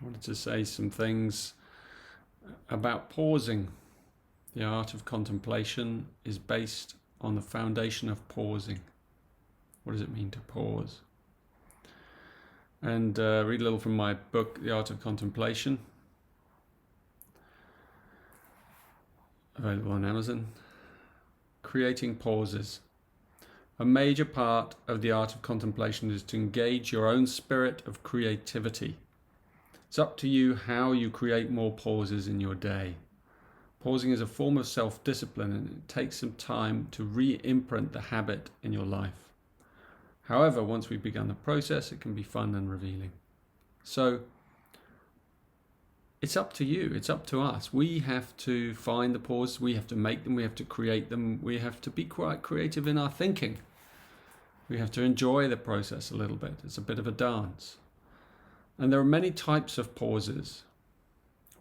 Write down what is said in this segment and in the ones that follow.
I wanted to say some things about pausing. The art of contemplation is based on the foundation of pausing. What does it mean to pause? And read a little from my book, The Art of Contemplation, available on Amazon. Creating pauses. A major part of the art of contemplation is to engage your own spirit of creativity. It's up to you how you create more pauses in your day. Pausing is a form of self-discipline, and it takes some time to re-imprint the habit in your life. However, once we've begun the process, it can be fun and revealing. So it's up to you, it's up to us. We have to find the pauses, we have to make them, we have to create them, we have to be quite creative in our thinking. We have to enjoy the process a little bit. It's a bit of a dance. And there are many types of pauses.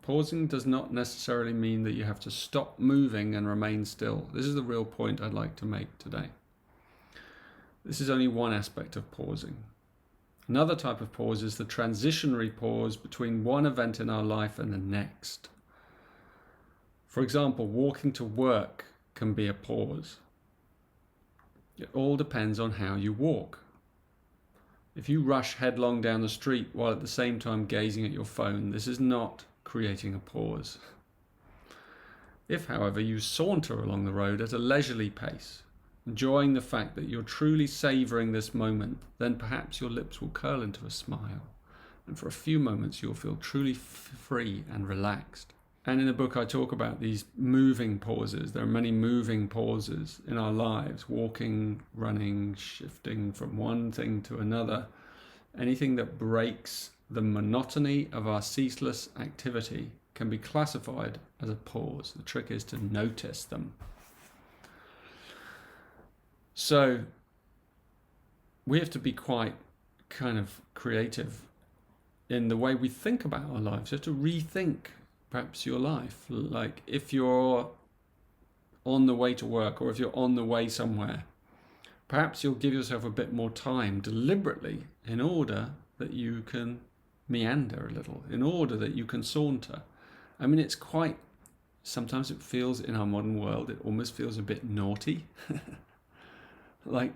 Pausing does not necessarily mean that you have to stop moving and remain still. This is the real point I'd like to make today. This is only one aspect of pausing. Another type of pause is the transitionary pause between one event in our life and the next. For example, walking to work can be a pause. It all depends on how you walk. If you rush headlong down the street while at the same time gazing at your phone, this is not creating a pause. If, however, you saunter along the road at a leisurely pace, enjoying the fact that you're truly savouring this moment, then perhaps your lips will curl into a smile, and for a few moments you'll feel truly free and relaxed. And in the book I talk about these moving pauses. There are many moving pauses in our lives, walking, running, shifting from one thing to another. Anything that breaks the monotony of our ceaseless activity can be classified as a pause. The trick is to notice them. So we have to be quite kind of creative in the way we think about our lives. You have to rethink perhaps your life. Like if you're on the way to work or if you're on the way somewhere, perhaps you'll give yourself a bit more time deliberately in order that you can meander a little, in order that you can saunter. I mean, it's quite, sometimes it feels in our modern world, it almost feels a bit naughty. Like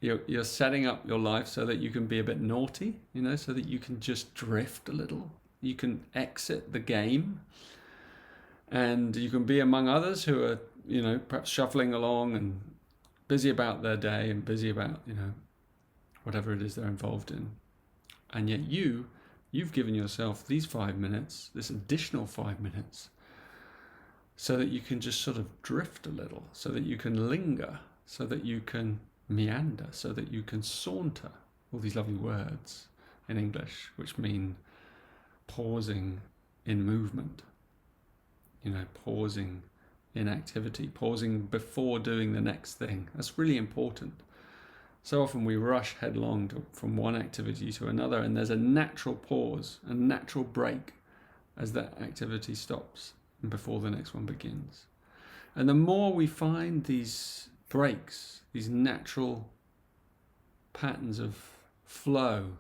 you're setting up your life so that you can be a bit naughty, so that you can just drift a little. You can exit the game and you can be among others who are, perhaps shuffling along and busy about their day and busy about, whatever it is they're involved in. And yet you've given yourself these 5 minutes, this additional 5 minutes, so that you can just sort of drift a little, so that you can linger, so that you can meander, so that you can saunter. All these lovely words in English, which mean pausing in movement, pausing in activity, pausing before doing the next thing. That's really important. So often we rush headlong from one activity to another, and there's a natural pause, a natural break as that activity stops and before the next one begins. And the more we find these breaks, these natural patterns of flow,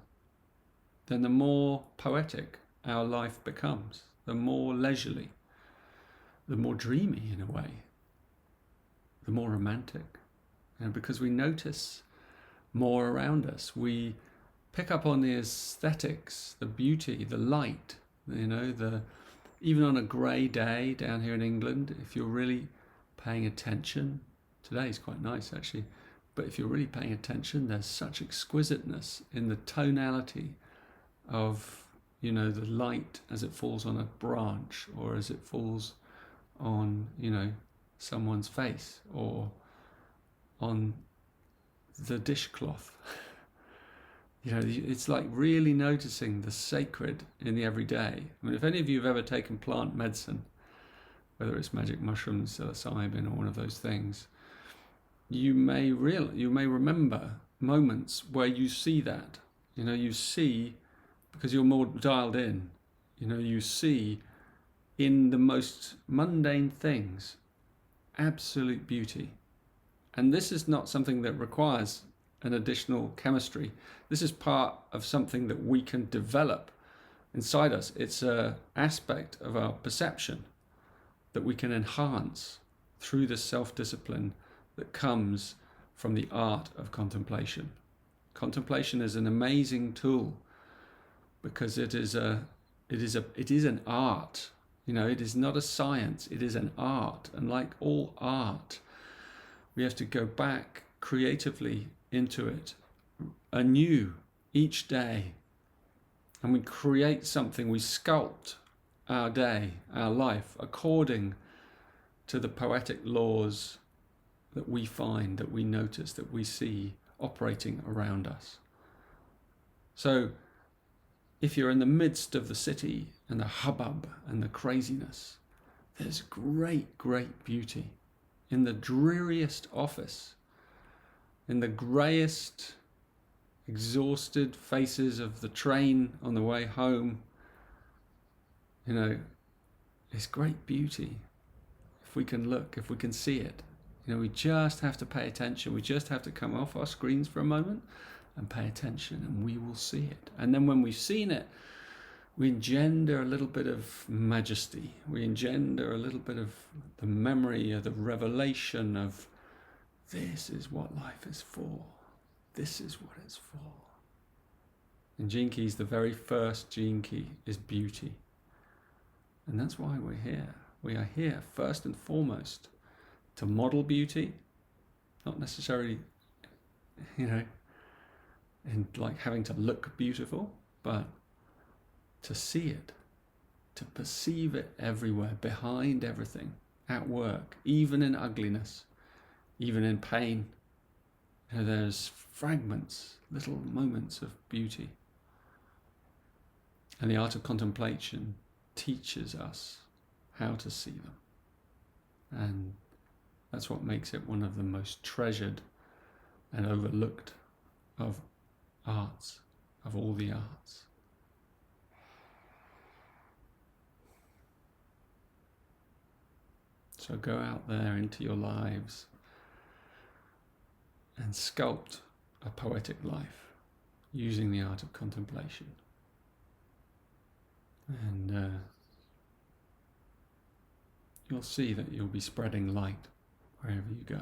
then the more poetic our life becomes, the more leisurely, the more dreamy in a way, the more romantic. Because we notice more around us. We pick up on the aesthetics, the beauty, the light, even on a grey day down here in England, if you're really paying attention, today's quite nice actually, but if you're really paying attention, there's such exquisiteness in the tonality of, the light as it falls on a branch or as it falls on, someone's face or on the dishcloth. It's like really noticing the sacred in the everyday. I mean, if any of you have ever taken plant medicine, whether it's magic mushrooms, psilocybin, or one of those things, you may remember moments where you see that. You see, because you're more dialed in, you see in the most mundane things absolute beauty. And this is not something that requires an additional chemistry. This is part of something that we can develop inside us. It's an aspect of our perception that we can enhance through the self-discipline that comes from the art of contemplation. Contemplation is an amazing tool because it is an art. It is not a science, it is an art. And like all art, we have to go back creatively into it anew each day. And we create something, we sculpt our day, our life, according to the poetic laws that we find, that we notice, that we see operating around us. So if you're in the midst of the city and the hubbub and the craziness, there's great, great beauty. In the dreariest office, in the greyest, exhausted faces of the train on the way home, there's great beauty. If we can look, if we can see it, we just have to pay attention. We just have to come off our screens for a moment and pay attention, and we will see it. And then when we've seen it, we engender a little bit of majesty. We engender a little bit of the memory or the revelation of this is what life is for. This is what it's for. In Gene Keys, the very first gene key is beauty. And that's why we're here. We are here first and foremost to model beauty, not necessarily, in like having to look beautiful, but to see it, to perceive it everywhere, behind everything, at work, even in ugliness, even in pain. There's fragments, little moments of beauty. And the art of contemplation teaches us how to see them. And that's what makes it one of the most treasured and overlooked of arts, of all the arts. So go out there into your lives and sculpt a poetic life using the art of contemplation. And you'll see that you'll be spreading light wherever you go.